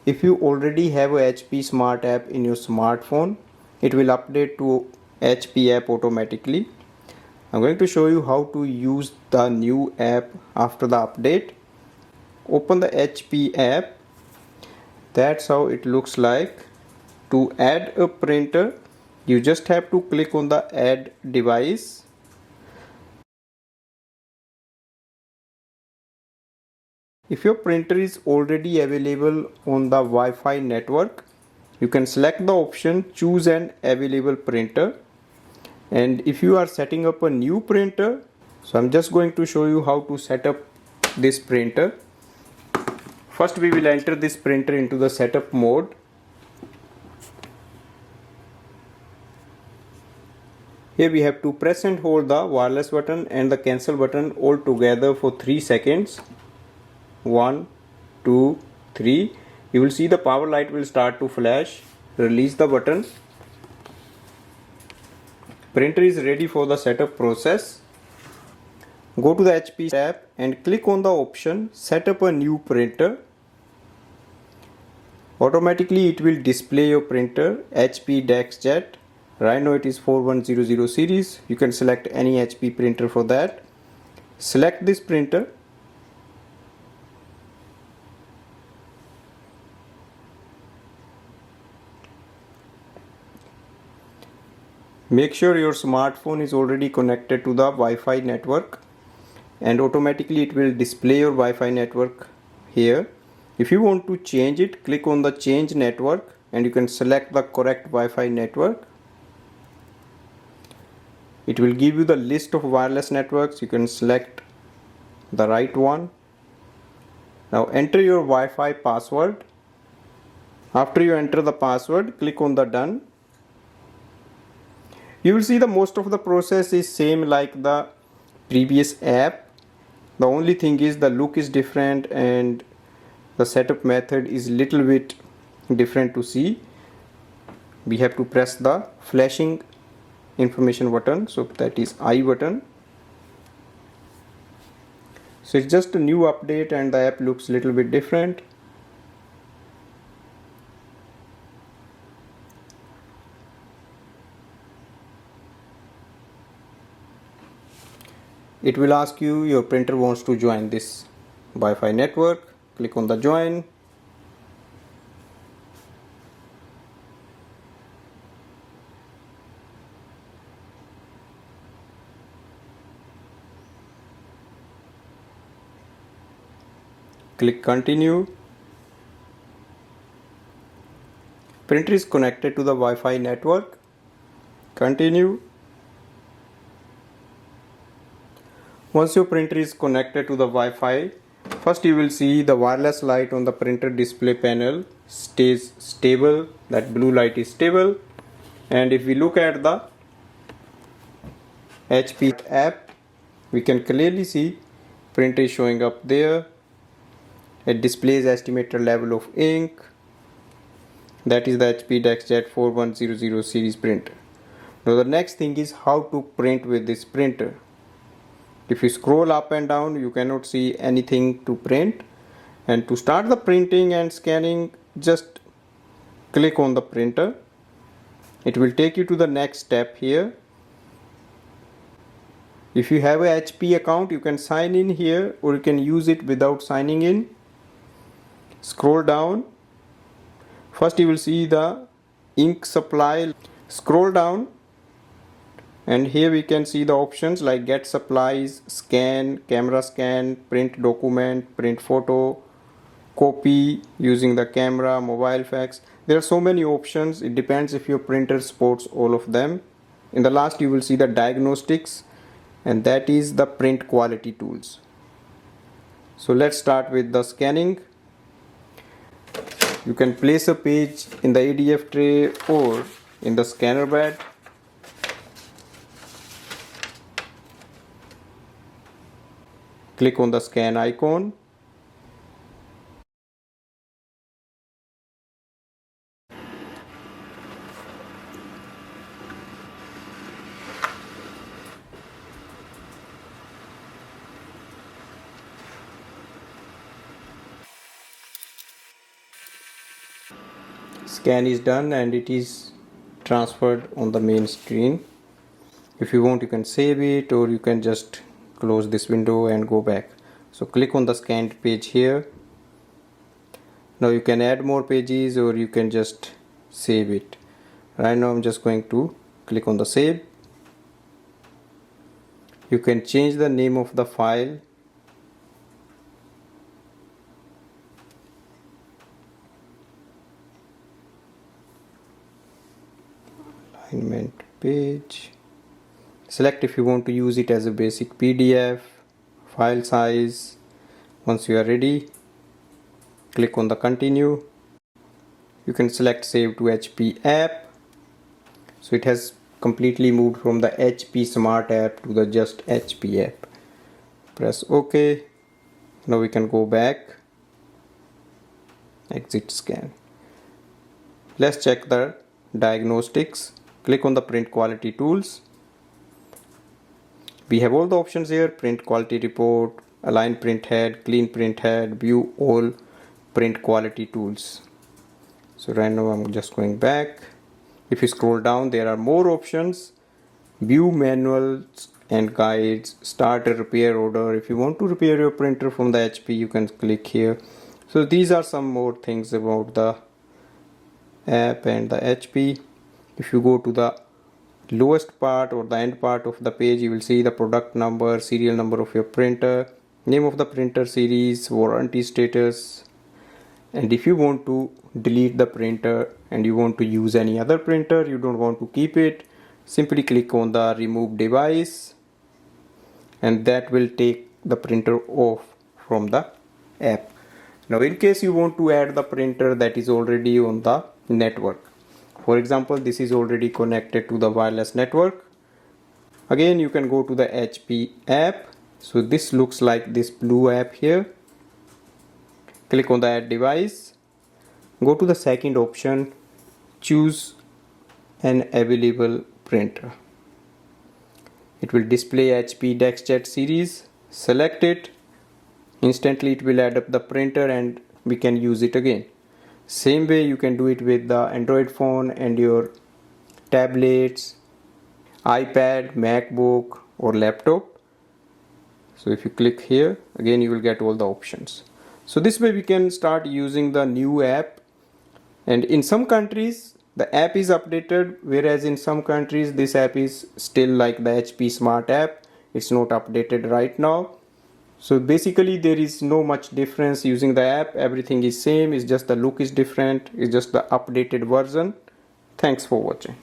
If you already have a HP Smart app in your smartphone, it will update to HP app automatically. I'm going to show you how to use the new app after the update. Open the HP app. That's how it looks like. To add a printer, you just have to click on the add device. If your printer is already available on the Wi-Fi network, you can select the option choose an available printer. And if you are setting up a new printer, so I'm just going to show you how to set up this printer. First we will enter this printer into the setup mode. Here we have to press and hold the wireless button and the cancel button all together for 3 seconds. 1, 2, 3. You will see the power light will start to flash. Release the button. Printer is ready for the setup process. Go to the HP tab and click on the option set up a new printer. Automatically it will display your printer HP DexJet. Right now it is 4100 series. You can select any HP printer for that. Select this printer. Make sure your smartphone is already connected to the Wi-Fi network, and automatically it will display your Wi-Fi network here. If you want to change it, click on the change network and you can select the correct Wi-Fi network. It will give you the list of wireless networks. You can select the right one. Now enter your Wi-Fi password. After you enter the password, click on the done. You will see the most of the process is same like the previous app. The only thing is the look is different and the setup method is little bit different to see. We have to press the flashing information button, so that is I button. So it's just a new update and the app looks little bit different. It will ask you your printer wants to join this Wi-Fi network. Click on the join. Click continue. Printer is connected to the Wi-Fi network. Continue. Once your printer is connected to the Wi-Fi, first you will see the wireless light on the printer display panel stays stable. That blue light is stable. And if we look at the HP app, we can clearly see printer is showing up there. It displays estimated level of ink. That is the HP DexJet 4100 series printer. Now the next thing is how to print with this printer. If you scroll up and down, you cannot see anything to print. And to start the printing and scanning, just click on the printer. It will take you to the next step here. If you have a HP account, you can sign in here or you can use it without signing in. Scroll down. First you will see the ink supply. Scroll down. And here we can see the options like get supplies, scan, camera scan, print document, print photo, copy using the camera, mobile fax. There are so many options. It depends if your printer supports all of them. In the last you will see the diagnostics, and that is the print quality tools. So let's start with the scanning. You can place a page in the ADF tray or in the scanner bed. Click on the scan icon. Scan is done and it is transferred on the main screen. If you want, you can save it, or you can just close this window and go back. So click on the scanned page here. Now you can add more pages, or you can just save it. Right now I'm just going to click on the save. You can change the name of the file. Alignment page. Select if you want to use it as a basic PDF, file size. Once you are ready, click on the continue. You can select save to HP app. So it has completely moved from the HP Smart app to the just HP app. Press OK. Now we can go back. Exit scan. Let's check the diagnostics. Click on the print quality tools. We have all the options here: print quality report, align print head, clean print head, view all print quality tools. So right now I'm just going back. If you scroll down, there are more options: view manuals and guides, start a repair order. If you want to repair your printer from the HP, you can click here. So these are some more things about the app and the HP. If you go to the lowest part or the end part of the page, you will see the product number, serial number of your printer, name of the printer series, warranty status. And if you want to delete the printer and you want to use any other printer, you don't want to keep it, simply click on the remove device, and that will take the printer off from the app. Now in case you want to add the printer that is already on the network, for example, this is already connected to the wireless network. Again, you can go to the HP app. So this looks like this blue app here. Click on the add device. Go to the second option. Choose an available printer. It will display HP DexJet series. Select it. Instantly it will add up the printer and we can use it again. Same way you can do it with the Android phone and your tablets, iPad, MacBook or laptop. So if you click here, again you will get all the options. So this way we can start using the new app, and in some countries the app is updated, whereas in some countries this app is still like the HP Smart app. It's not updated right now. So basically there is no much difference using the app. Everything is same, it's just the look is different, it's just the updated version. Thanks for watching.